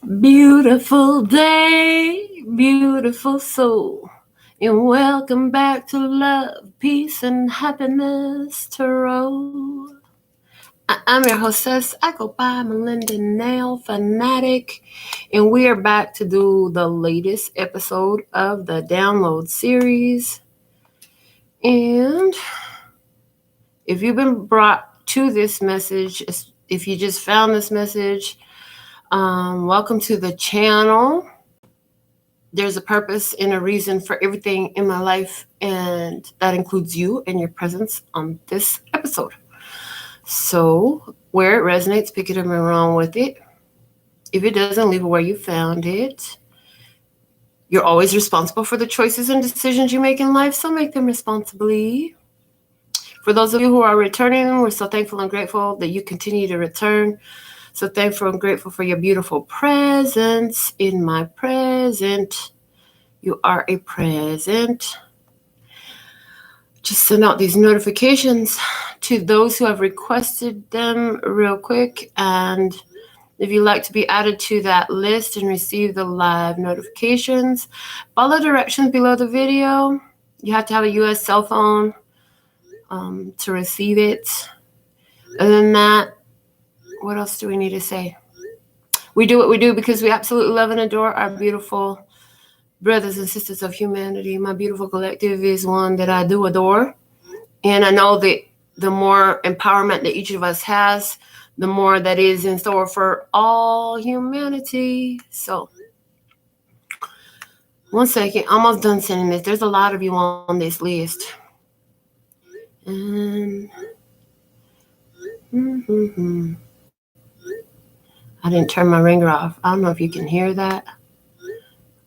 Beautiful day, beautiful soul, and welcome back to Love, Peace, and Happiness Tarot. I'm your hostess. I go by Melinda NailFanatic, and we are back to do the latest episode of the download series. And if you've been brought to this message, if you just found this message, welcome to the channel. There's a purpose and a reason for everything in my life, and that includes you and your presence on this episode. So, where it resonates, pick it up and run with it. If it doesn't, leave it where you found it. You're always responsible for the choices and decisions you make in life, so make them responsibly. For those of you who are returning, we're so thankful and grateful that you continue to return. So thankful and grateful for your beautiful presence in my present. You are a present. Just send out these notifications to those who have requested them real quick. And if you'd like to be added to that list and receive the live notifications, follow directions below the video. You have to have a U.S. cell phone to receive it. Other than that, what else do we need to say? We do what we do because we absolutely love and adore our beautiful brothers and sisters of humanity. My beautiful collective is one that I do adore. And I know that the more empowerment that each of us has, the more that is in store for all humanity. So, one second. Almost done sending this. There's a lot of you on this list. And I didn't turn my ringer off. I don't know if you can hear that.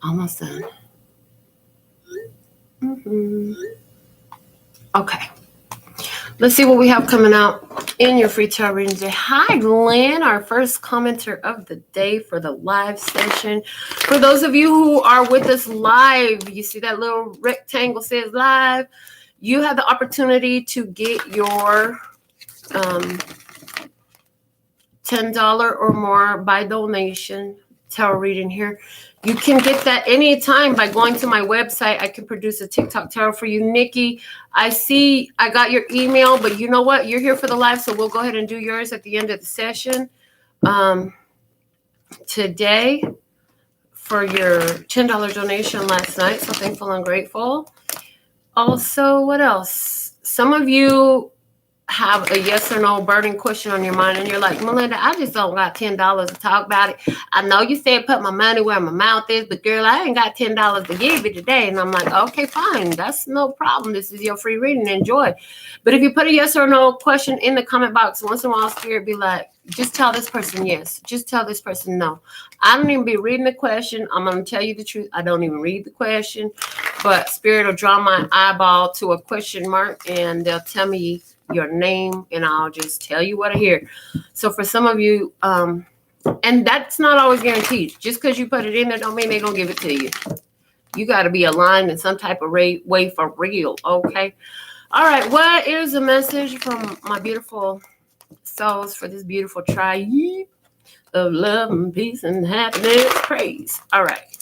Almost done. Okay. Let's see what we have coming out in your free tarot reading today. Hi, Lynn, our first commenter of the day for the live session. For those of you who are with us live, you see that little rectangle says live. You have the opportunity to get your $10 or more by donation tarot reading here. You can get that anytime by going to my website. I can produce a TikTok tarot for you. Nikki, I see I got your email, but you know what? You're here for the live, so we'll go ahead and do yours at the end of the session. Today, for your $10 donation last night, so thankful and grateful. Also, what else? Some of you have a yes or no burning question on your mind, and you're like, Melinda, I just don't got $10 to talk about it. I know you said put my money where my mouth is, but girl, I ain't got $10 to give you today. And I'm like, okay, fine. That's no problem. This is your free reading. Enjoy. But if you put a yes or no question in the comment box, once in a while, Spirit be like, just tell this person yes. Just tell this person no. I don't even be reading the question. I'm going to tell you the truth. I don't even read the question, but Spirit will draw my eyeball to a question mark, and they'll tell me your name, and I'll just tell you what I hear. So for some of you, and that's not always guaranteed. Just because you put it in there don't mean they're going to give it to you. You got to be aligned in some type of way for real, okay? All right, what is the message from my beautiful souls for this beautiful tribe of love and peace and happiness? Praise. All right.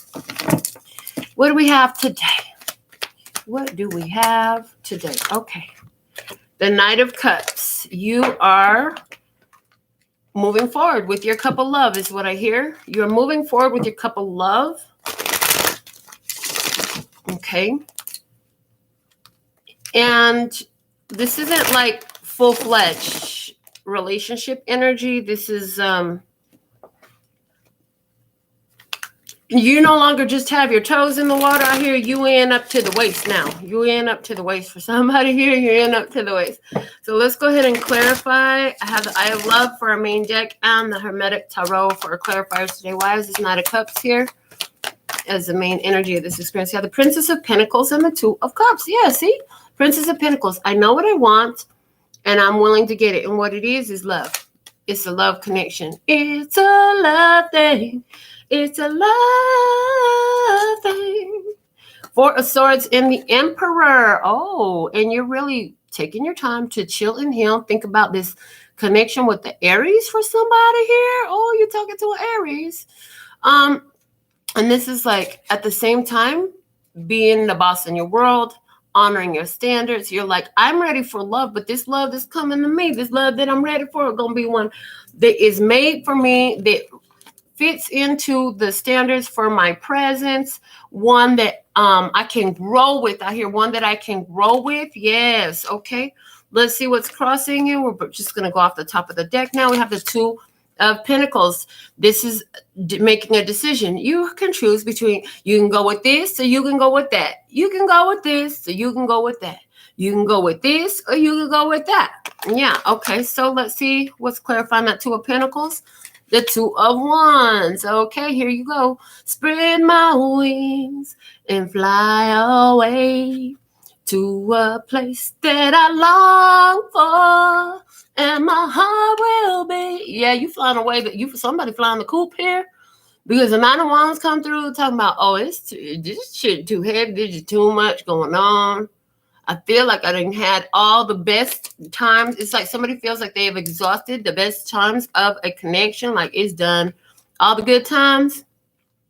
What do we have today? What do we have today? Okay. The Knight of Cups. You are moving forward with your cup of love is what I hear. You're moving forward with your cup of love. Okay. And this isn't like full-fledged relationship energy. This is you no longer just have your toes in the water out here. You in up to the waist now. You in up to the waist. For somebody here, you're in up to the waist. So let's go ahead and clarify. I have the Eye of Love for our main deck and the Hermetic Tarot for our clarifiers today. Why is this Knight of Cups here as the main energy of this experience? You have the Princess of Pentacles and the Two of Cups. Yeah, see? Princess of Pentacles. I know what I want, and I'm willing to get it. And what it is love. It's a love connection. It's a love thing. It's a love thing. Four of Swords and the Emperor. Oh, and you're really taking your time to chill and heal. Think about this connection with the Aries for somebody here. Oh, you're talking to an Aries. And this is like at the same time, being the boss in your world, honoring your standards. You're like, I'm ready for love, but this love is coming to me. This love that I'm ready for is going to be one that is made for me, that fits into the standards for my presence, one that I can grow with. I hear one that I can grow with. Yes. Okay. Let's see what's crossing you. We're just going to go off the top of the deck now. We have the Two of Pentacles. This is making a decision. You can choose between, you can go with this or you can go with that. You can go with this or you can go with that. You can go with this or you can go with that. Yeah. Okay. So let's see what's clarifying that Two of Pentacles. The Two of Wands. Okay, here you go. Spread my wings and fly away to a place that I long for, and my heart will be. Yeah, you flying away. You somebody flying the coop here, because the Nine of Wands come through talking about, oh, this shit too heavy. There's just too much going on. I feel like I didn't had all the best times. It's like somebody feels like they have exhausted the best times of a connection. Like it's done. All the good times.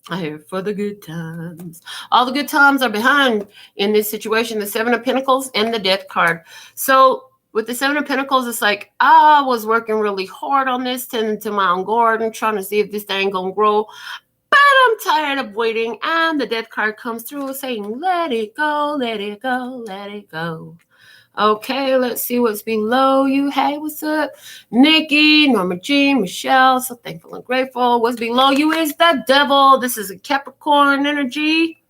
I hear for the good times. All the good times are behind in this situation. The Seven of Pentacles and the Death card. So with the Seven of Pentacles, it's like I was working really hard on this, tending to my own garden, trying to see if this thing gonna grow. But I'm tired of waiting, and the Death card comes through saying, let it go, let it go, let it go. Okay, let's see what's below you. Hey, what's up? Nikki, Norma Jean, Michelle, so thankful and grateful. What's below you is the Devil. This is a Capricorn energy.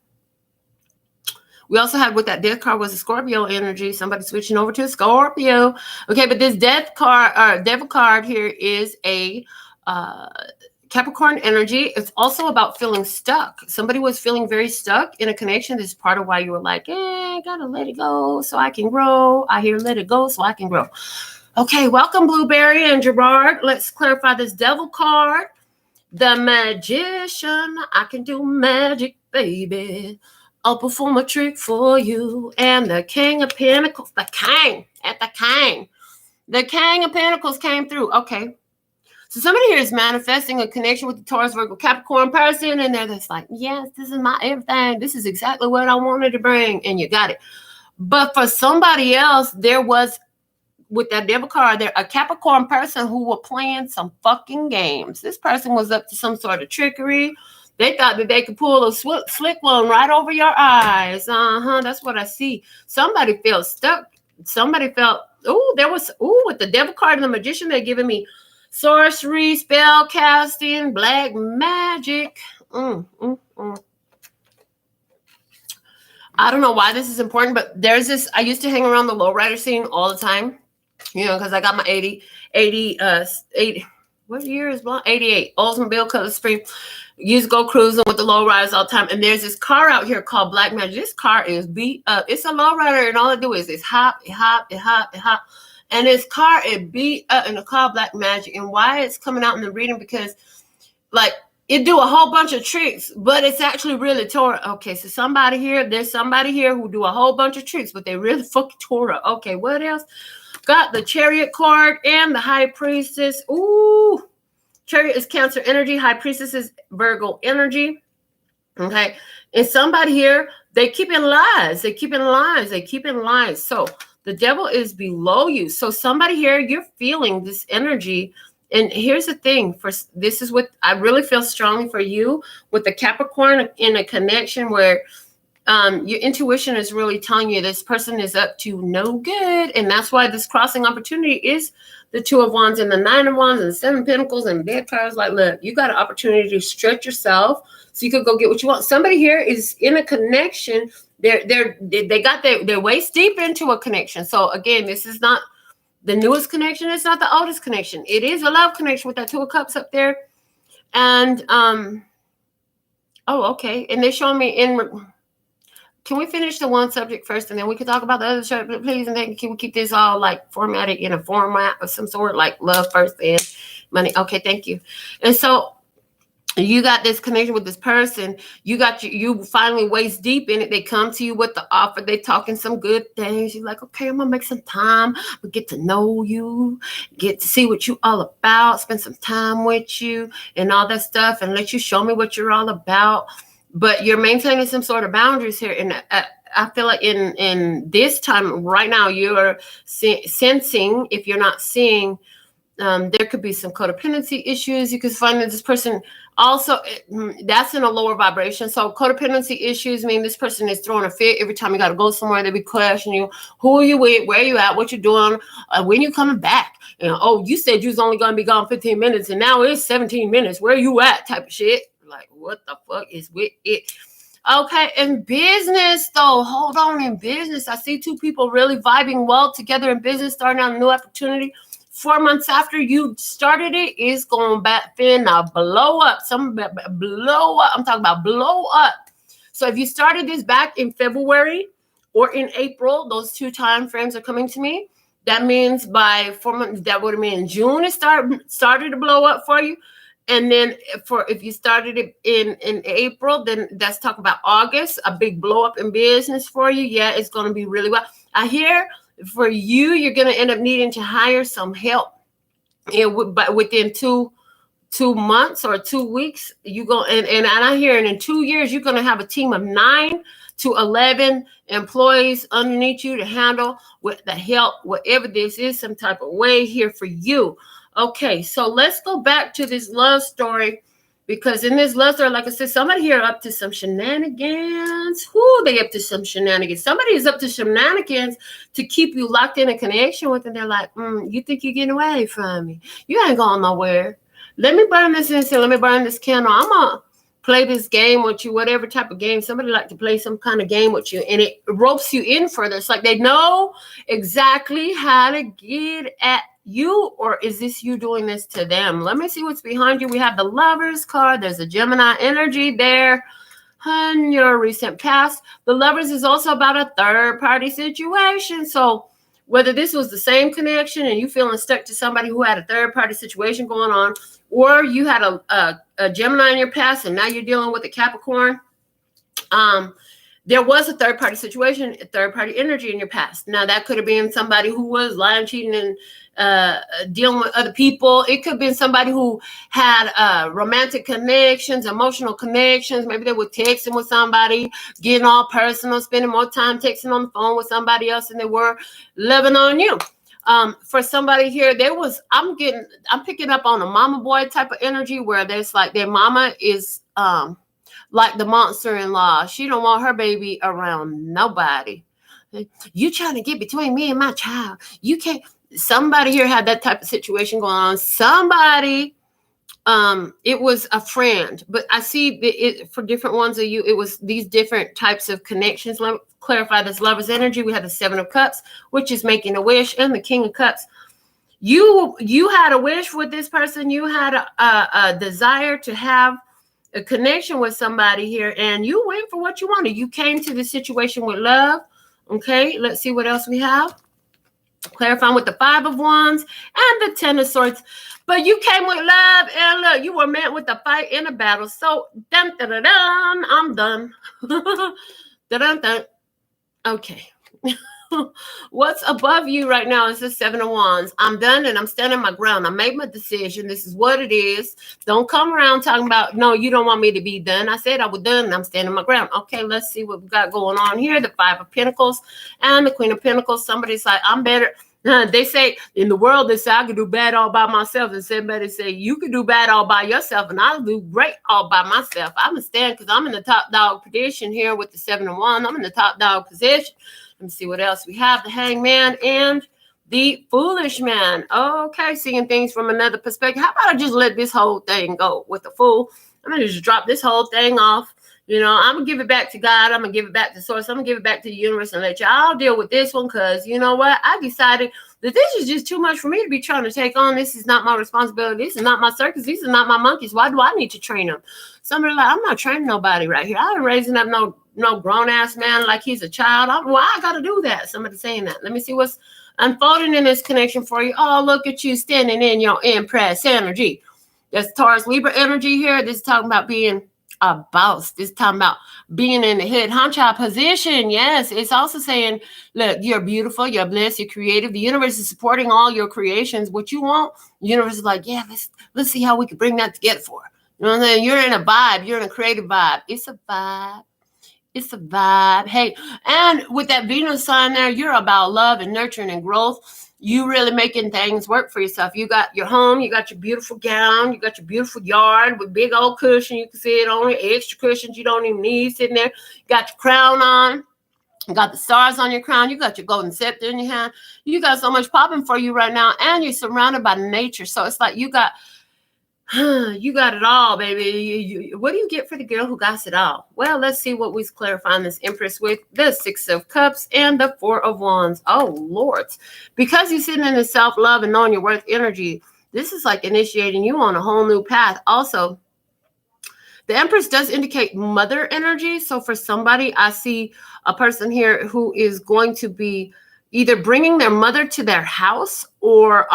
We also had with that Death card was a Scorpio energy. Somebody switching over to a Scorpio. Okay, but this Death card, Devil card here is a Capricorn energy. It's also about feeling stuck. Somebody was feeling very stuck in a connection. This is part of why you were like, gotta let it go so I can grow. I hear let it go so I can grow. Okay, welcome Blueberry and Gerard. Let's clarify this Devil card. The Magician. I can do magic, baby. I'll perform a trick for you. And the King of Pentacles. The King. The King of Pentacles came through. Okay. So somebody here is manifesting a connection with the Taurus, Virgo, Capricorn person, and they're just like, yes, this is my everything. This is exactly what I wanted to bring, and you got it. But for somebody else, there was, with that Devil card, there a Capricorn person who were playing some fucking games. This person was up to some sort of trickery. They thought that they could pull a slick one right over your eyes. That's what I see. Somebody felt stuck. Somebody felt, with the Devil card and the Magician, they're giving me sorcery, spell casting, black magic. I don't know why this is important, but there's this. I used to hang around the lowrider scene all the time, because I got my 80. What year is blonde? 88 Oldsmobile Color Spring. Used to go cruising with the lowriders all the time. And there's this car out here called Black Magic. This car is beat up. It's a lowrider, and all it do is it's hop. And this car, it beat up in the car Black Magic. And why it's coming out in the reading, because like it do a whole bunch of tricks, but it's actually really Torah. Okay, so there's somebody here who do a whole bunch of tricks, but they really fucking Torah. Okay, what else? Got the Chariot card and the High Priestess. Ooh, Chariot is Cancer energy. High Priestess is Virgo energy. Okay, and somebody here, they keep in lies. So the Devil is below you. So somebody here, you're feeling this energy. And here's the thing. This is what I really feel strongly for you with the Capricorn in a connection where your intuition is really telling you this person is up to no good. And that's why this crossing opportunity is the Two of Wands and the Nine of Wands and the Seven of Pentacles and Death cards. Like, look, you got an opportunity to stretch yourself so you could go get what you want. Somebody here is in a connection. They're waist deep into a connection. So again, this is not the newest connection. It's not the oldest connection. It is a love connection with that Two of Cups up there. And okay. And they're showing me can we finish the one subject first, and then we can talk about the other subject, please? And then can we keep this all like formatted in a format of some sort, like love first and money? Okay, thank you. And so you got this connection with this person, you finally waist deep in it, they come to you with the offer, they talking some good things, you're like, okay, I'm gonna make some time, we get to know you, get to see what you all about, spend some time with you and all that stuff, and let you show me what you're all about. But you're maintaining some sort of boundaries here, and I feel like in this time right now, you're sensing, if you're not seeing, there could be some codependency issues. You could find that this person also, that's in a lower vibration. So codependency issues mean this person is throwing a fit every time you got to go somewhere. They be questioning you. Who are you with? Where are you at? What you doing? When you coming back? And, oh, you said you was only going to be gone 15 minutes and now it's 17 minutes. Where are you at? Type of shit. Like, what the fuck is with it? Okay, in business though, hold on, in business, I see two people really vibing well together in business, starting out a new opportunity. 4 months after you started it, it's going back then now blow up. Some blow up. I'm talking about blow up. So if you started this back in February or in April, those two time frames are coming to me. That means by 4 months, that would mean in June it started to blow up for you. And then if you started it in April, then that's talking about August, a big blow up in business for you. Yeah, it's going to be really well. I hear for you, you're going to end up needing to hire some help. But within two months or 2 weeks, you go and I hear in 2 years, you're going to have a team of 9 to 11 employees underneath you to handle with the help, whatever this is, some type of way here for you. Okay, so let's go back to this love story, because in this love story, like I said, somebody here up to some shenanigans. Who they up to some shenanigans? Somebody is up to shenanigans to keep you locked in a connection with them. They're like, you think you're getting away from me? You ain't going nowhere. Let me burn this incense. Let me burn this candle. I'm going to play this game with you, whatever type of game. Somebody like to play some kind of game with you, and it ropes you in further. It's like they know exactly how to get at you, or is this you doing this to them? Let me see what's behind you. We have the Lovers card. There's a Gemini energy there in your recent past. The Lovers is also about a third party situation. So whether this was the same connection and you feeling stuck to somebody who had a third party situation going on, or you had a Gemini in your past and now you're dealing with a Capricorn, there was a third party situation, a third party energy in your past. Now that could have been somebody who was lying, cheating, and dealing with other people. It could have been somebody who had romantic connections, emotional connections. Maybe they were texting with somebody, getting all personal, spending more time texting on the phone with somebody else than they were loving on you. For somebody here, I'm picking up on a mama boy type of energy, where there's like their mama is like the monster-in-law. She don't want her baby around nobody. You trying to get between me and my child. You can't. Somebody here had that type of situation going on. Somebody, it was a friend, but I see it for different ones of you. It was these different types of connections. Let me clarify this Lover's energy. We had the 7 of Cups, which is making a wish, and the King of Cups. You had a wish with this person. You had a desire to have a connection with somebody here, and you went for what you wanted. You came to the situation with love. Okay, let's see what else we have. Clarifying with the 5 of Wands and the 10 of Swords. But you came with love, and look, you were met with a fight in a battle. So, dun, dun, dun, dun, I'm done. Dun, dun, dun. Okay. What's above you right now is the 7 of Wands. I'm done and I'm standing my ground. I made my decision. This is what it is. Don't come around talking about, no, you don't want me to be done. I said I was done and I'm standing my ground. Okay, let's see what we got going on here. The 5 of Pentacles and the Queen of Pentacles. Somebody's like, I'm better. They say in the world, they say I can do bad all by myself. And somebody say you can do bad all by yourself, and I'll do great all by myself. I'm going to stand because I'm in the top dog position here with the 7 of Wands. I'm in the top dog position. Let me see what else we have. The Hangman and the Foolish Man. Okay, seeing things from another perspective. How about I just let this whole thing go with the Fool? I'm going to just drop this whole thing off. You know, I'm going to give it back to God. I'm going to give it back to Source. I'm going to give it back to the universe and let y'all deal with this one, because you know what? I decided that this is just too much for me to be trying to take on. This is not my responsibility. This is not my circus. These are not my monkeys. Why do I need to train them? Somebody like, I'm not training nobody right here. I ain't raising up no grown-ass man like he's a child. Why I got to do that? Somebody saying that. Let me see what's unfolding in this connection for you. Oh, look at you standing in your Empress energy. There's Taurus Libra energy here. This is talking about being a boss. This is talking about being in the head honcho position. Yes, it's also saying, look, you're beautiful, you're blessed, you're creative. The universe is supporting all your creations. What you want, the universe is like, yeah, let's see how we can bring that together for. You know what I'm saying? You're in a vibe. You're in a creative vibe. It's a vibe. It's a vibe. Hey, and with that Venus sign there, you're about love and nurturing and growth. You really making things work for yourself. You got your home, you got your beautiful gown, you got your beautiful yard with big old cushion. You can sit on it, extra cushions you don't even need sitting there. You got your crown on. You got the stars on your crown. You got your golden scepter in your hand. You got so much popping for you right now. And you're surrounded by nature. So it's like you got it all, baby. What do you get for the girl who got it all? Well, let's see what we're clarifying this Empress with. The Six of Cups and the Four of Wands. Oh, Lord. Because you're sitting in the self-love and knowing your worth energy, this is like initiating you on a whole new path. Also, the Empress does indicate mother energy. So for somebody, I see a person here who is going to be either bringing their mother to their house or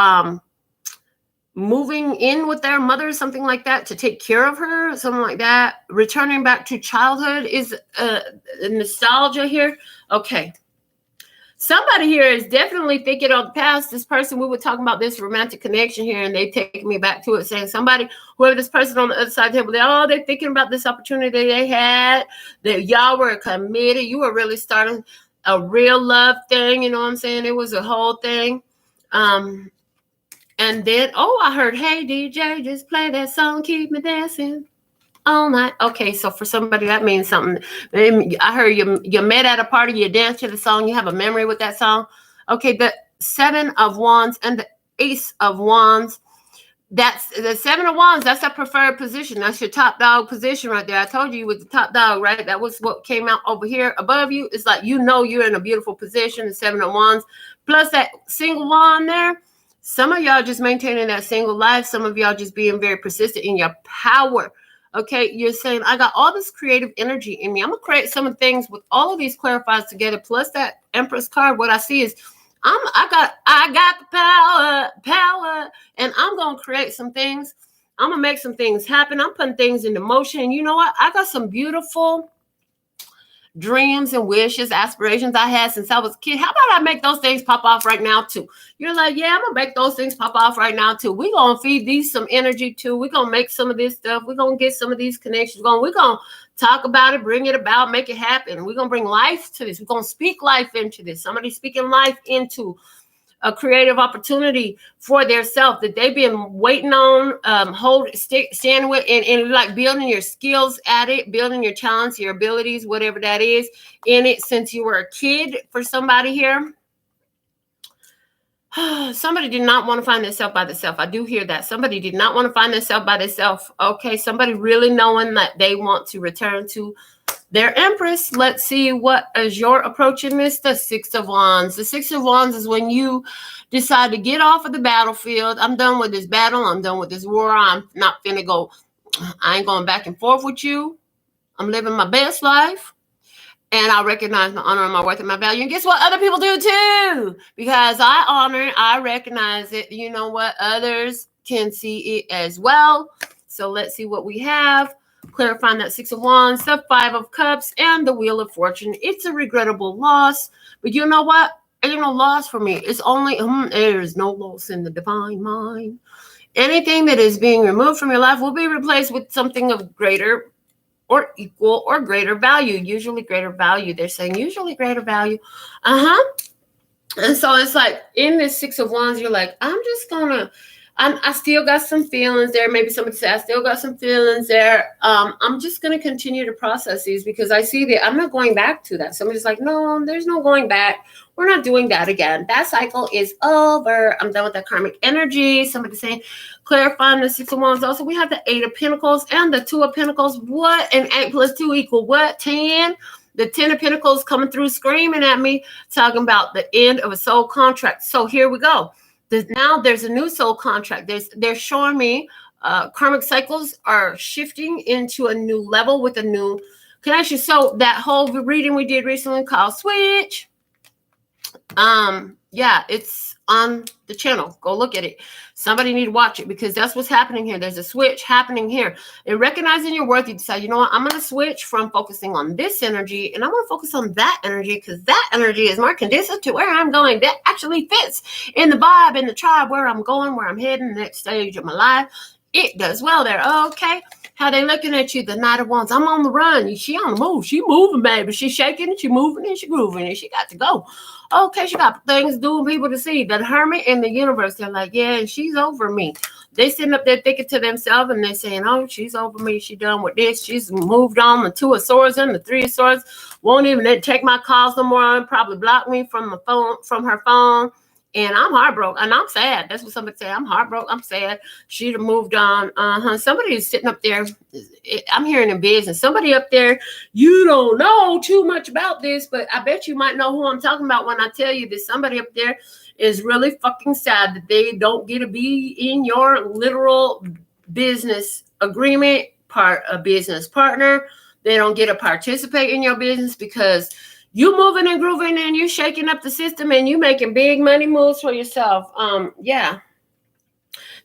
moving in with their mother, something like that, to take care of her, something like that. Returning back to childhood is nostalgia here. Okay. Somebody here is definitely thinking of the past. This person, we were talking about this romantic connection here, and they take me back to it, saying somebody, whoever this person on the other side of the table, they're thinking about this opportunity they had, that y'all were committed. You were really starting a real love thing. You know what I'm saying? It was a whole thing. And then, I heard, hey, DJ, just play that song, keep me dancing all night. Okay, so for somebody, that means something. I heard you met at a party, you danced to the song, you have a memory with that song. Okay, the Seven of Wands and the Ace of Wands. That's the Seven of Wands. That's a preferred position. That's your top dog position right there. I told you with the top dog, right? That was what came out over here above you. It's like, you're in a beautiful position, the Seven of Wands. Plus that single wand there. Some of y'all just maintaining that single life. Some of y'all just being very persistent in your power. Okay, you're saying, I got all this creative energy in me. I'm going to create some of the things with all of these clarifiers together. Plus that Empress card, what I see is, I got the power, and I'm going to create some things. I'm going to make some things happen. I'm putting things into motion. And you know what? I got some beautiful dreams and wishes, aspirations I had since I was a kid. How about I make those things pop off right now too? You're like, yeah, I'm gonna make those things pop off right now too. We're gonna feed these some energy too. We're gonna make some of this stuff. We're gonna get some of these connections going. We're gonna talk about it, bring it about, make it happen. We're gonna bring life to this. We're gonna speak life into this. Somebody speaking life into a creative opportunity for their self that they've been waiting on, standing with, and like building your skills at it, building your talents, your abilities, whatever that is in it since you were a kid. For somebody here, somebody did not want to find themselves by themselves. I do hear that. Somebody did not want to find themselves by themselves. Okay, somebody really knowing that they want to return to their Empress. Let's see what is your approach in this. The Six of Wands. The Six of Wands is when you decide to get off of the battlefield. I'm done with this battle. I'm done with this war. I'm not finna go. I ain't going back and forth with you. I'm living my best life. And I recognize my honor and my worth and my value. And guess what? Other people do too. Because I honor it. I recognize it. You know what? Others can see it as well. So let's see what we have. Clarifying that Six of Wands, the Five of Cups, and the Wheel of Fortune. It's a regrettable loss, but you know what? Ain't no loss for me. It's only there's no loss in the divine mind. Anything that is being removed from your life will be replaced with something of greater or equal or greater value. Usually greater value. They're saying usually greater value. And so it's like in this Six of Wands, you're like, I still got some feelings there. Maybe somebody said, I still got some feelings there. I'm just going to continue to process these because I see that I'm not going back to that. Somebody's like, no, there's no going back. We're not doing that again. That cycle is over. I'm done with that karmic energy. Somebody saying, clarifying the Six of Wands. Also, we have the Eight of Pentacles and the Two of Pentacles. What? And 8 plus 2 equal what? 10? The 10 of Pentacles coming through screaming at me, talking about the end of a soul contract. So here we go. Now there's a new soul contract. They're showing me karmic cycles are shifting into a new level with a new connection. So that whole reading we did recently called Switch. Yeah, it's on the channel. Go look at it. Somebody need to watch it because that's what's happening here. There's a switch happening here. And recognizing your worth, you decide, you know what, I'm going to switch from focusing on this energy and I'm going to focus on that energy because that energy is more conducive to where I'm going. That actually fits in the vibe, in the tribe, where I'm going, where I'm heading, the next stage of my life. It does well there. Okay. How they looking at you, the Knight of Wands. I'm on the run. She on the move. She moving, baby. She shaking and she moving and she grooving and she got to go. Okay, she got things to do and people to see. The Hermit and the universe, they're like, yeah, she's over me. They sitting up there thinking to themselves and they're saying, oh, she's over me. She done with this. She's moved on. The Two of Swords and the Three of Swords won't even take my calls no more. Probably block me from the phone, from her phone. And I'm heartbroken and I'm sad. That's what somebody said. I'm heartbroken. I'm sad. She'd have moved on. Somebody is sitting up there. I'm hearing in business. Somebody up there, you don't know too much about this, but I bet you might know who I'm talking about when I tell you that somebody up there is really fucking sad that they don't get to be in your literal business agreement, a business partner. They don't get to participate in your business because you moving and grooving and you shaking up the system and you making big money moves for yourself. Yeah.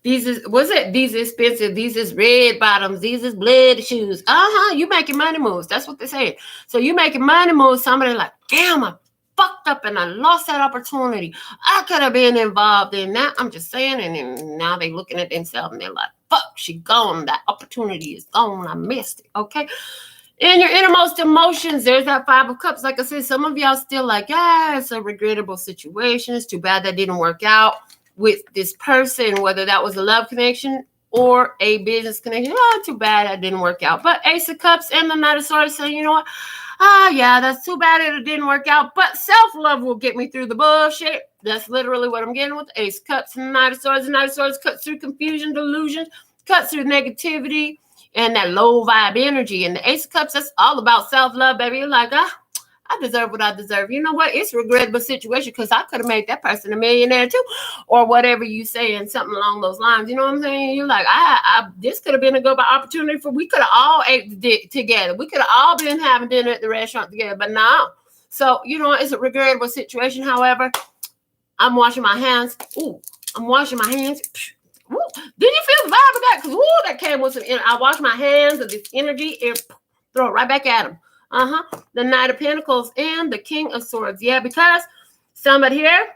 These is, what's it? These is expensive. These is red bottoms. These is blood shoes. You making money moves. That's what they say. So you making money moves. Somebody like, damn, I fucked up and I lost that opportunity. I could have been involved in that. I'm just saying. And now they looking at themselves and they're like, fuck, she gone. That opportunity is gone. I missed it. Okay. In your innermost emotions, there's that Five of Cups. Like I said, some of y'all still like, it's a regrettable situation. It's too bad that didn't work out with this person, whether that was a love connection or a business connection. Too bad that didn't work out. But Ace of Cups and the Knight of Swords saying, you know what? Yeah, that's too bad it didn't work out. But self-love will get me through the bullshit. That's literally what I'm getting with Ace of Cups and the Knight of Swords. The Knight of Swords cuts through confusion, delusion, cuts through negativity, and that low vibe energy. And the Ace of Cups, that's all about self-love, baby. You're like, I deserve what I deserve. You know what? It's a regrettable situation because I could have made that person a millionaire too, or whatever you say, and something along those lines. You know what I'm saying? You're like, this could have been a good opportunity for, we could have all ate together. We could have all been having dinner at the restaurant together, but no. So, you know, it's a regrettable situation. However, I'm washing my hands. I'm washing my hands. Ooh, did you feel the vibe of that? Because that came with some energy. I wash my hands of this energy and throw it right back at them. The Knight of Pentacles and the King of Swords. Yeah, because somebody here,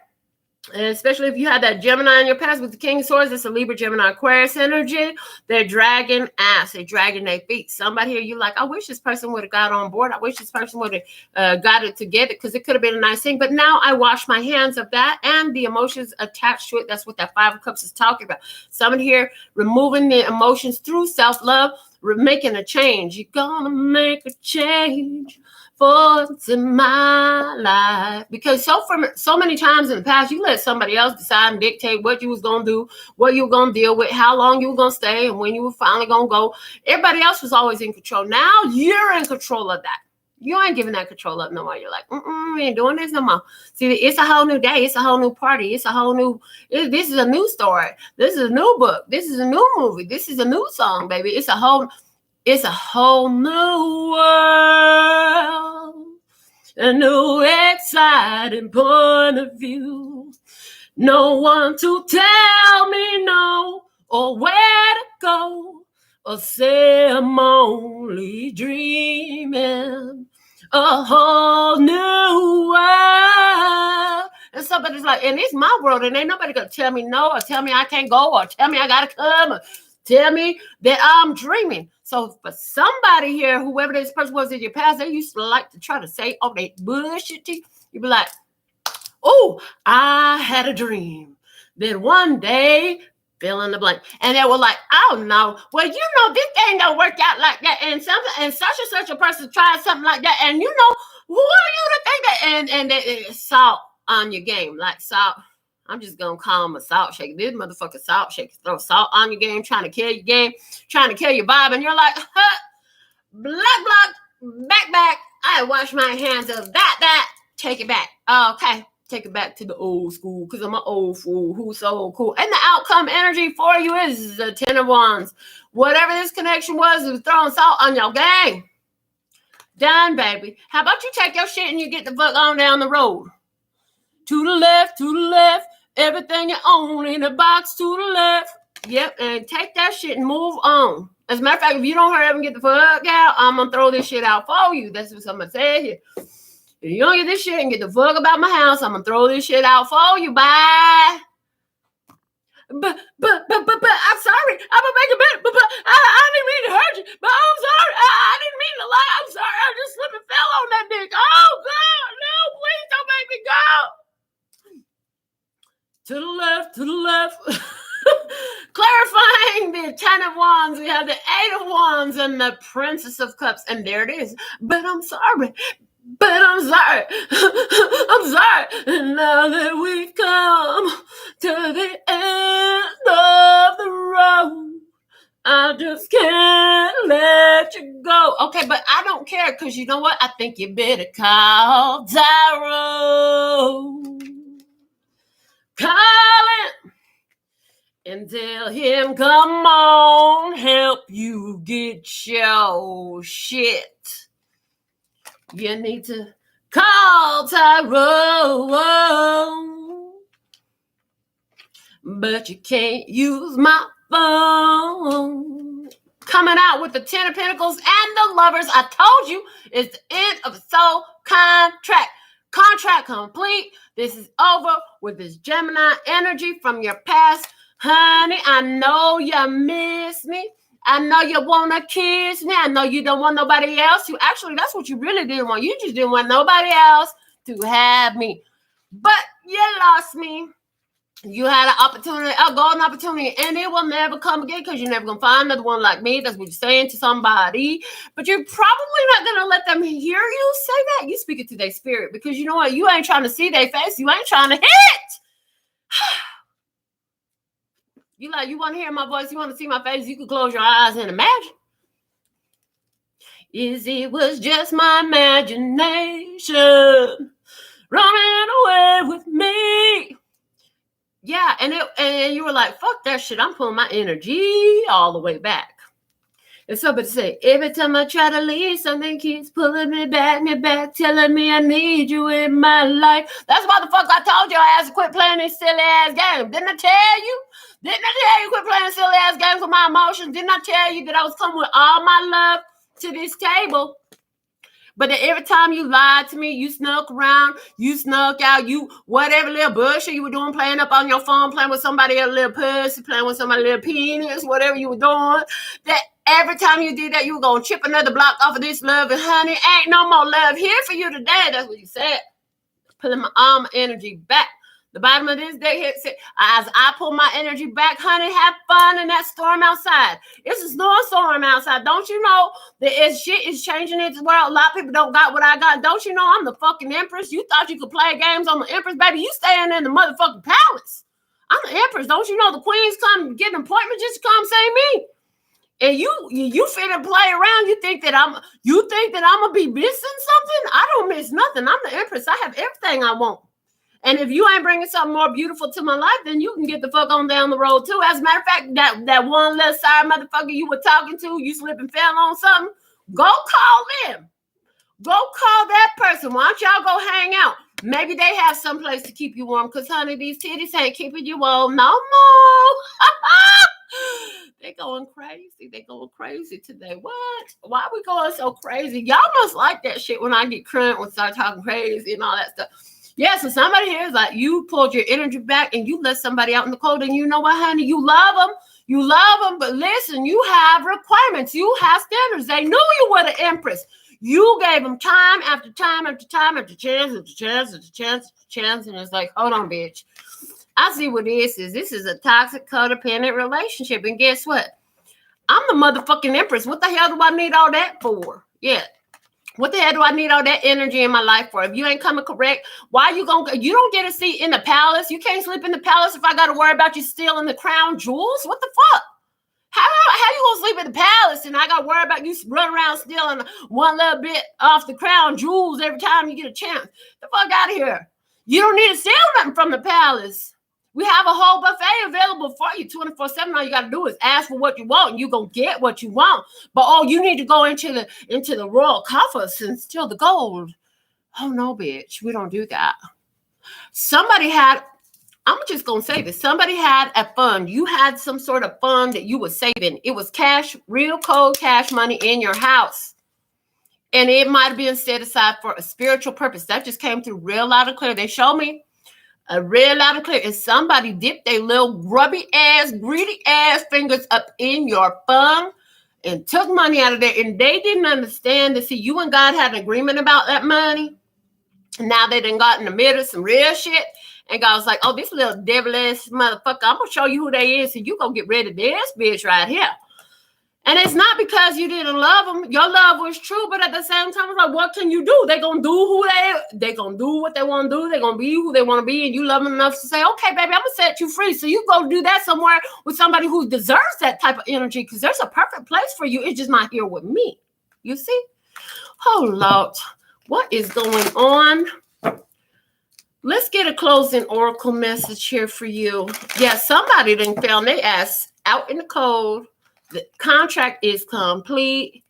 and especially if you had that Gemini in your past with the King of Swords, it's a Libra, Gemini, Aquarius energy. They're dragging ass. They're dragging their feet. Somebody here, you're like, I wish this person would have got on board. I wish this person would have got it together because it could have been a nice thing. But now I wash my hands of that and the emotions attached to it. That's what that Five of Cups is talking about. Somebody here removing the emotions through self-love, making a change. You're going to make a change for in my life, because so many times in the past you let somebody else decide and dictate what you was gonna do, what you were gonna deal with, how long you were gonna stay, and when you were finally gonna go. Everybody else was always in control. Now you're in control of that. You ain't giving that control up no more. You're like, we ain't doing this no more. See, it's a whole new day. It's a whole new party. It's a whole new. This is a new story. This is a new book. This is a new movie. This is a new song, baby. It's a whole new world, a new exciting point of view. No one to tell me no or where to go, or say I'm only dreaming. A whole new world. And somebody's like, and it's my world, and ain't nobody gonna tell me no, or tell me I can't go, or tell me I gotta come, or tell me that I'm dreaming. So for somebody here, whoever this person was in your past, they used to like to try to say, they bullshit to you. You'd be like, I had a dream that one day, fill in the blank. And they were like, oh no, well, you know, this thing don't work out like that. And something, and such a person tried something like that. And you know, who are you to think that? And they salt on your game, like salt. I'm just going to call him a salt shaker. This motherfucker salt shaker. Throw salt on your game, trying to kill your game, trying to kill your vibe. And you're like, back. I wash my hands of that. Take it back. Okay. Take it back to the old school because I'm an old fool who's so cool. And the outcome energy for you is the Ten of Wands. Whatever this connection was, it was throwing salt on your game. Done, baby. How about you take your shit and you get the fuck on down the road? to the left, to the left. Everything you own in a box to the left. Yep, and take that shit and move on. As a matter of fact, if you don't hurry up and get the fuck out, I'm going to throw this shit out for you. That's what somebody said here. If you don't get this shit and get the fuck about my house, I'm going to throw this shit out for you. Bye. But, I'm sorry. I'm going to make a bet. But, I didn't mean to hurt you. But I'm sorry. I didn't mean to lie. I'm sorry. I just slipped and fell on that dick. Oh, God. No, please don't make me go. To the left, to the left. Clarifying the Ten of Wands, we have the Eight of Wands and the Princess of Cups. And there it is. But I'm sorry. But I'm sorry. I'm sorry. And now that we've come to the end of the road, I just can't let you go. Okay, but I don't care because you know what? I think you better call Tarot. Call him and tell him, come on, help you get your shit. You need to call Tarot, but you can't use my phone. Coming out with the Ten of Pentacles and the Lovers. I told you it's the end of a soul contract. Contract complete. This is over with this Gemini energy from your past. Honey, I know you miss me. I know you want to kiss me. I know you don't want nobody else. You actually, that's what you really didn't want. You just didn't want nobody else to have me. But you lost me. You had an opportunity, a golden opportunity, and it will never come again because you're never going to find another one like me. That's what you're saying to somebody. But you're probably not going to let them hear you say that. You speak it to their spirit because you know what? You ain't trying to see their face. You ain't trying to hit. You want to hear my voice? You want to see my face? You can close your eyes and imagine. It was just my imagination running away with me. Yeah, and you were like, fuck that shit. I'm pulling my energy all the way back. And so, but say, every time I try to leave, something keeps pulling me back, telling me I need you in my life. That's why the fuck I told your ass to quit playing this silly ass game. Didn't I tell you? Didn't I tell you quit playing silly ass games with my emotions? Didn't I tell you that I was coming with all my love to this table? But then every time you lied to me, you snuck around, you snuck out, you whatever little bullshit you were doing, playing up on your phone, playing with somebody else's little pussy, playing with somebody's little penis, whatever you were doing, that every time you did that, you were going to chip another block off of this love. And honey, ain't no more love here for you today. That's what you said. Pulling my arm energy back. The bottom of this deck here said, as I pull my energy back, honey, have fun in that storm outside. It's a snowstorm outside. Don't you know that shit is changing in this world? A lot of people don't got what I got. Don't you know I'm the fucking Empress? You thought you could play games on the Empress, baby? You staying in the motherfucking palace. I'm the Empress. Don't you know the queens come get an appointment just to come see me? And you finna play around. You think that I'm gonna be missing something? I don't miss nothing. I'm the Empress. I have everything I want. And if you ain't bringing something more beautiful to my life, then you can get the fuck on down the road too. As a matter of fact, that one little side motherfucker you were talking to, you slipped and fell on something, go call them. Go call that person. Why don't y'all go hang out? Maybe they have some place to keep you warm because, honey, these titties ain't keeping you warm no more. They going crazy. They going crazy today. What? Why are we going so crazy? Y'all must like that shit when I get crunk and start talking crazy and all that stuff. Yeah, so somebody here is like, you pulled your energy back and you let somebody out in the cold, and you know what, honey? You love them. You love them, but listen, you have requirements. You have standards. They knew you were the Empress. You gave them time after time after time after chance after chance after chance after chance, and it's like, hold on, bitch. I see what this is. This is a toxic, codependent relationship, and guess what? I'm the motherfucking Empress. What the hell do I need all that for? Yeah. What the hell do I need all that energy in my life for? If you ain't coming correct, why you don't get a seat in the palace. You can't sleep in the palace if I got to worry about you stealing the crown jewels. What the fuck? How you gonna sleep in the palace and I got to worry about you running around stealing one little bit off the crown jewels every time you get a chance? The fuck out of here. You don't need to steal nothing from the palace. We have a whole buffet available for you 24/7. All you got to do is ask for what you want, and you're going to get what you want. But, you need to go into the royal coffers and steal the gold. Oh, no, bitch. We don't do that. Somebody had, I'm just going to say this. Somebody had a fund. You had some sort of fund that you were saving. It was cash, real cold cash money in your house. And it might have been set aside for a spiritual purpose. That just came through real loud and clear. They showed me a real loud and clear. And somebody dipped their little grubby ass, greedy ass fingers up in your fund and took money out of there. And they didn't understand that, see, you and God had an agreement about that money. Now they done got in the middle of some real shit. And God was like, oh, this little devil-ass motherfucker, I'm going to show you who they is. And you going to get rid of this bitch right here. And it's not because you didn't love them. Your love was true, but at the same time, it's like, what can you do? They're going to do they're going to do what they want to do. They're going to be who they want to be. And you love them enough to say, okay, baby, I'm going to set you free. So you go do that somewhere with somebody who deserves that type of energy, because there's a perfect place for you. It's just not here with me. You see? Oh, Lord. What is going on? Let's get a closing oracle message here for you. Yeah, somebody done found their ass out in the cold. The contract is complete.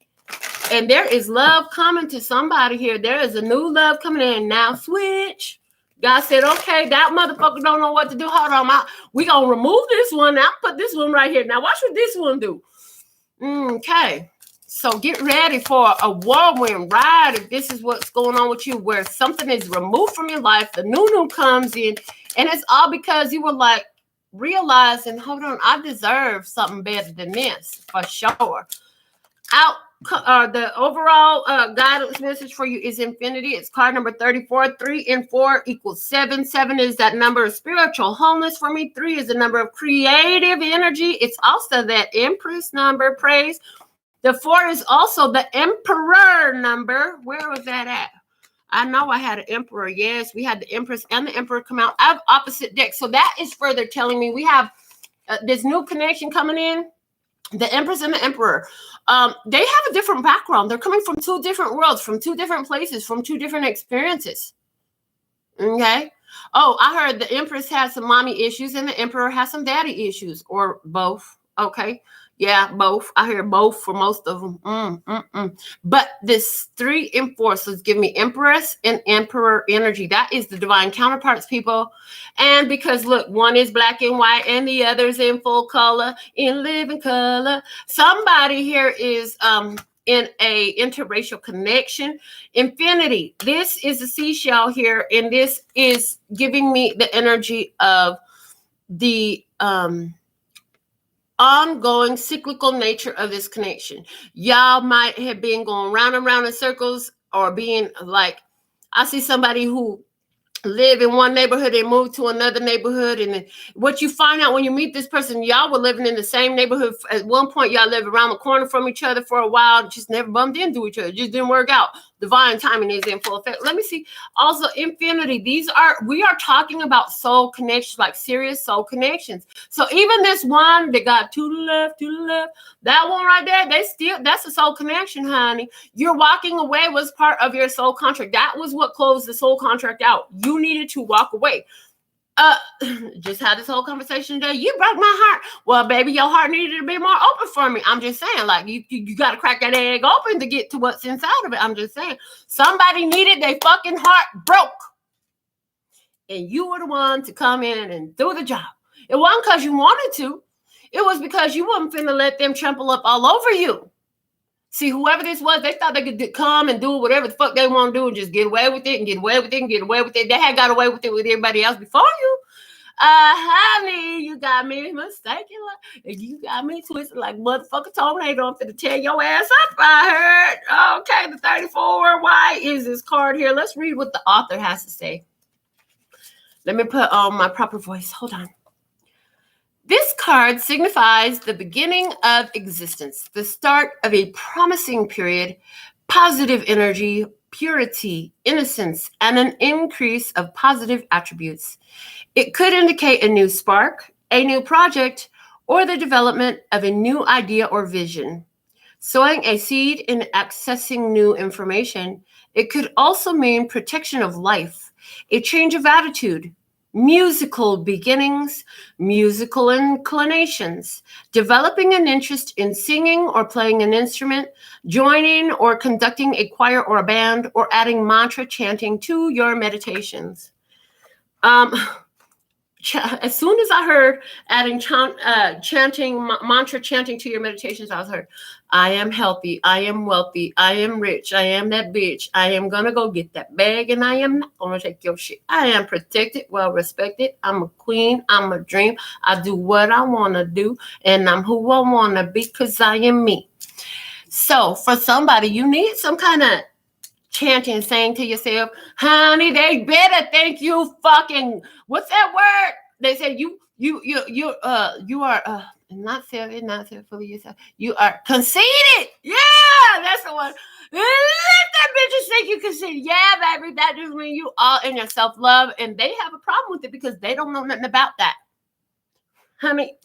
And there is love coming to somebody here. There is a new love coming in. Now switch. God said, okay, that motherfucker don't know what to do. Hold on. We're going to remove this one. Now put this one right here. Now watch what this one do. Okay. So get ready for a whirlwind ride if this is what's going on with you, where something is removed from your life, the new comes in, and it's all because you were like realizing, hold on, I deserve something better than this for sure. The overall guidance message for you is infinity. It's card number 34. 3 and 4 equals 7. 7 is that number of spiritual wholeness for me. 3 is the number of creative energy. It's also that Empress number, praise. The 4 is also the Emperor number. Where was that at? I know I had an Emperor. Yes, we had the Empress and the Emperor come out. I have opposite decks. So that is further telling me we have this new connection coming in. The Empress and the Emperor. They have a different background. They're coming from 2 different worlds, from 2 different places, from 2 different experiences. Okay. Oh, I heard the Empress has some mommy issues and the Emperor has some daddy issues, or both. Okay. Yeah, both. I hear both for most of them. But this 3 and 4, so it's giving me Empress and Emperor energy. That is the divine counterparts, people. And because, look, one is black and white and the other is in full color, in living color. Somebody here is in a interracial connection. Infinity. This is a seashell here, and this is giving me the energy of the ongoing cyclical nature of this connection. Y'all might have been going round and round in circles, or being like, I see somebody who live in one neighborhood and move to another neighborhood, and then what you find out when you meet this person, y'all were living in the same neighborhood at one point. Y'all lived around the corner from each other for a while, just never bumped into each other, just didn't work out. Divine timing is in full effect. Let me see. Also, infinity. We are talking about soul connections, like serious soul connections. So even this one that got to the left, that one right there, that's a soul connection, honey. You're walking away was part of your soul contract. That was what closed the soul contract out. You needed to walk away. Just had this whole conversation today. You broke my heart. Well, baby, your heart needed to be more open for me. I'm just saying, like, you got to crack that egg open to get to what's inside of it. I'm just saying, somebody needed their fucking heart broke, and you were the one to come in and do the job. It wasn't because you wanted to. It was because you wasn't finna let them trample up all over you. See, whoever this was, they thought they could come and do whatever the fuck they want to do and just get away with it and get away with it and get away with it. They had got away with it with everybody else before you. Honey, you got me mistaken. You got me twisted like motherfucker tornado. I'm finna tear your ass up, I heard. Okay, the 34. Why is this card here? Let's read what the author has to say. Let me put on my proper voice. Hold on. This card signifies the beginning of existence, the start of a promising period, positive energy, purity, innocence, and an increase of positive attributes. It could indicate a new spark, a new project, or the development of a new idea or vision. Sowing a seed in accessing new information, it could also mean protection of life, a change of attitude, musical beginnings, musical inclinations, developing an interest in singing or playing an instrument, joining or conducting a choir or a band, or adding mantra chanting to your meditations. As soon as I heard adding mantra chanting to your meditations, I was heard, I am healthy, I am wealthy, I am rich, I am that bitch, I am gonna go get that bag, and I am not gonna take your shit. I am protected, well respected, I'm a queen, I'm a dream, I do what I wanna do, and I'm who I wanna be, because I am me. So for somebody, you need some kind of chanting, saying to yourself, honey, they better think you fucking, what's that word? They say you are not full of yourself. You are conceited. Yeah, that's the one. Let that bitches think you conceited. Yeah, baby, that just means you all in your self-love, and they have a problem with it because they don't know nothing about that. Honey,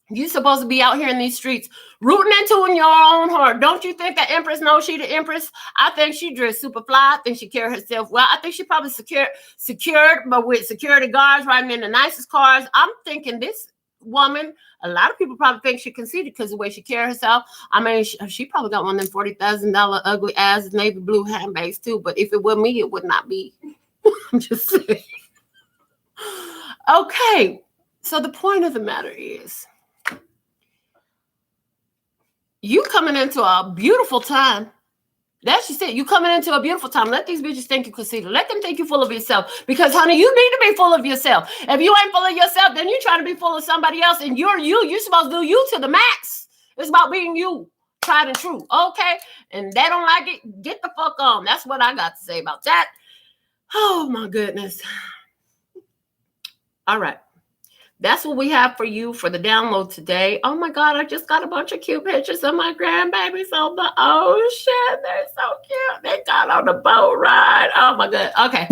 you supposed to be out here in these streets rooting into in your own heart. Don't you think the Empress knows she the Empress? I think she dressed super fly. I think she carried herself well. I think she probably secured, but with security guards riding in the nicest cars. I'm thinking this woman, a lot of people probably think she conceited because of the way she carried herself. I mean, she probably got one of them $40,000 ugly ass navy blue handbags too. But if it were me, it would not be. I'm just saying. Okay, so the point of the matter is, you coming into a beautiful time. That's just it. You coming into a beautiful time. Let these bitches think you conceited. Let them think you full of yourself. Because, honey, you need to be full of yourself. If you ain't full of yourself, then you're trying to be full of somebody else. And you're you. You're supposed to do you to the max. It's about being you. Tried and true. Okay? And they don't like it. Get the fuck on. That's what I got to say about that. Oh, my goodness. All right. That's what we have for you for the download today. Oh my God, I just got a bunch of cute pictures of my grandbabies on the ocean. They're so cute. They got on the boat ride. Oh my God. Okay.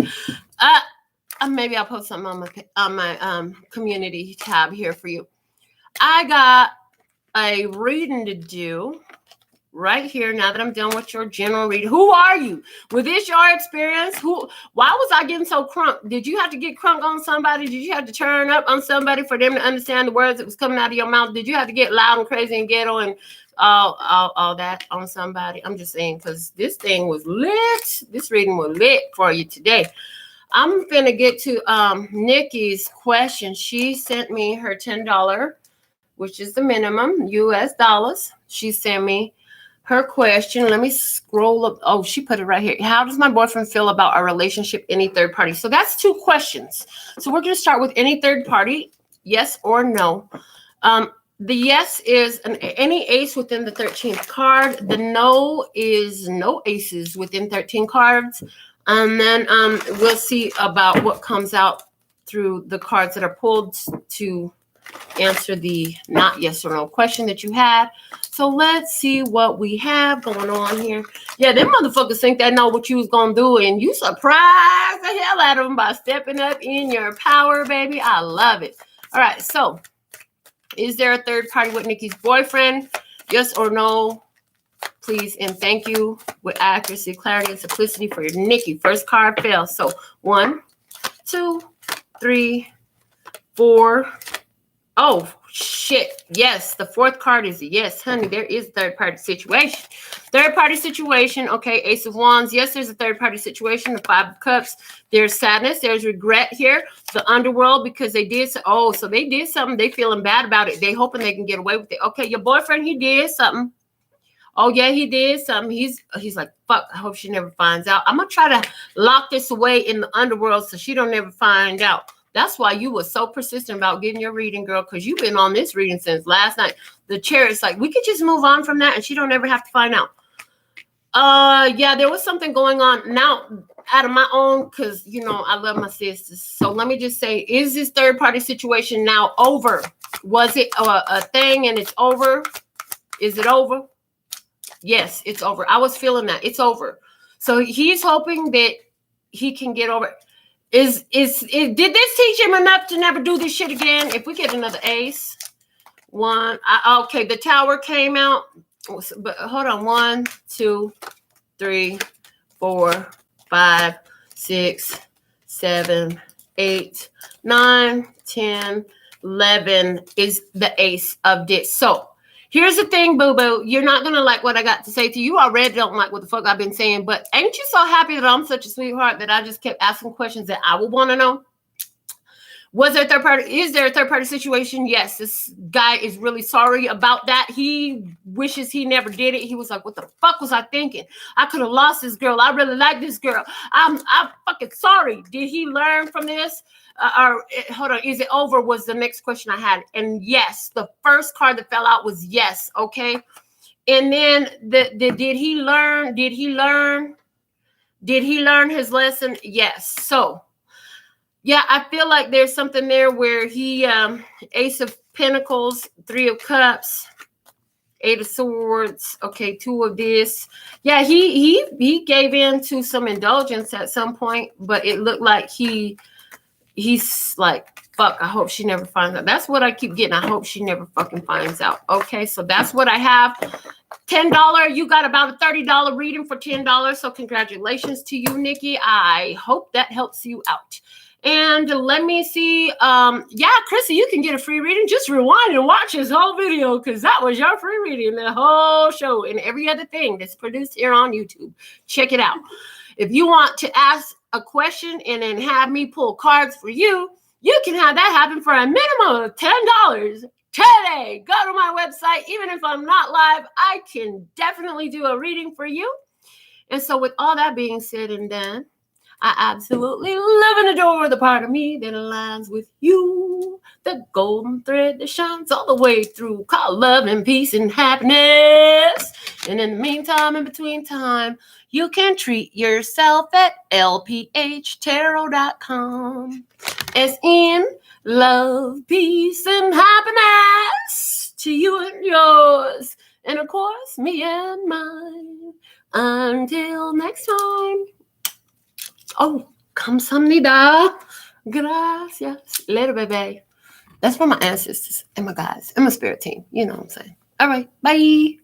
Maybe I'll post something on my community tab here for you. I got a reading to do right here now that I'm done with your general reading. Who are you? Was this your experience? Why was I getting so crunk? Did you have to get crunk on somebody? Did you have to turn up on somebody for them to understand the words that was coming out of your mouth? Did you have to get loud and crazy and ghetto and all that on somebody? I'm just saying, because this thing was lit. This reading was lit for you today. I'm gonna get to Nikki's question. She sent me her $10, which is the minimum US dollars. She sent me her question. Let me scroll up. Oh, she put it right here. How does my boyfriend feel about our relationship, any third party? So that's 2 questions. So we're going to start with any third party, yes or no. The yes is any ace within the 13th card. The no is no aces within 13 cards. And then we'll see about what comes out through the cards that are pulled to answer the not yes or no question that you had. So let's see what we have going on here. Yeah, them motherfuckers think they know what you was gonna do, and you surprise the hell out of them by stepping up in your power, baby. I love it. All right, so is there a third party with Nikki's boyfriend? Yes or no? Please and thank you with accuracy, clarity, and simplicity for your Nikki. First card fell. So 1, 2, 3, 4. Oh, shit. Yes, the 4th card is a yes, honey. There is a third-party situation. Third-party situation. Okay, Ace of Wands. Yes, there's a third-party situation. The 5 of Cups. There's sadness. There's regret here. The underworld, because they did. So they did something. They feeling bad about it. They hoping they can get away with it. Okay, your boyfriend, he did something. Oh, yeah, he did something. He's like, fuck, I hope she never finds out. I'm going to try to lock this away in the underworld so she don't ever find out. That's why you were so persistent about getting your reading, girl, because you've been on this reading since last night. The Chariot's like, we could just move on from that and she don't ever have to find out. Yeah, there was something going on. Now, out of my own, because, you know, I love my sisters. So let me just say, is this third-party situation now over? Was it a thing and it's over? Is it over? Yes, it's over. I was feeling that. It's over. So he's hoping that he can get over it. Did this teach him enough to never do this shit again? If we get another ace. Okay, the Tower came out. But hold on. 1, 2, 3, 4, 5, 6, 7, 8, 9, 10, 11 is the ace of this. So here's the thing, boo-boo. You're not going to like what I got to say to you. You already don't like what the fuck I've been saying. But ain't you so happy that I'm such a sweetheart that I just kept asking questions that I would want to know? Was there a third party? Is there a third party situation? Yes. This guy is really sorry about that. He wishes he never did it. He was like, what the fuck was I thinking? I could have lost this girl. I really like this girl. I'm fucking sorry. Did he learn from this? Hold on. Is it over? Was the next question I had. And yes, the first card that fell out was yes. Okay. And then did he learn? Did he learn his lesson? Yes. So, yeah, I feel like there's something there where he, Ace of Pentacles, 3 of Cups, 8 of Swords, okay, 2 of this. Yeah, he gave in to some indulgence at some point, but it looked like he's like, fuck, I hope she never finds out. That's what I keep getting. I hope she never fucking finds out. Okay, so that's what I have. $10. You got about a $30 reading for $10. So congratulations to you, Nikki. I hope that helps you out. And let me see. Yeah, Chrissy, you can get a free reading. Just rewind and watch this whole video because that was your free reading, the whole show and every other thing that's produced here on YouTube. Check it out. If you want to ask a question and then have me pull cards for you, you can have that happen for a minimum of $10 today. Go to my website. Even if I'm not live, I can definitely do a reading for you. And so with all that being said and done, I absolutely love and adore the part of me that aligns with you. The golden thread that shines all the way through, called love and peace and happiness. And in the meantime, in between time, you can treat yourself at LPHtarot.com. As in love, peace, and happiness to you and yours. And of course, me and mine. Until next time. Oh, kamsahamnida. Gracias. Later, baby. That's for my ancestors and my guys and my spirit team. You know what I'm saying. All right. Bye.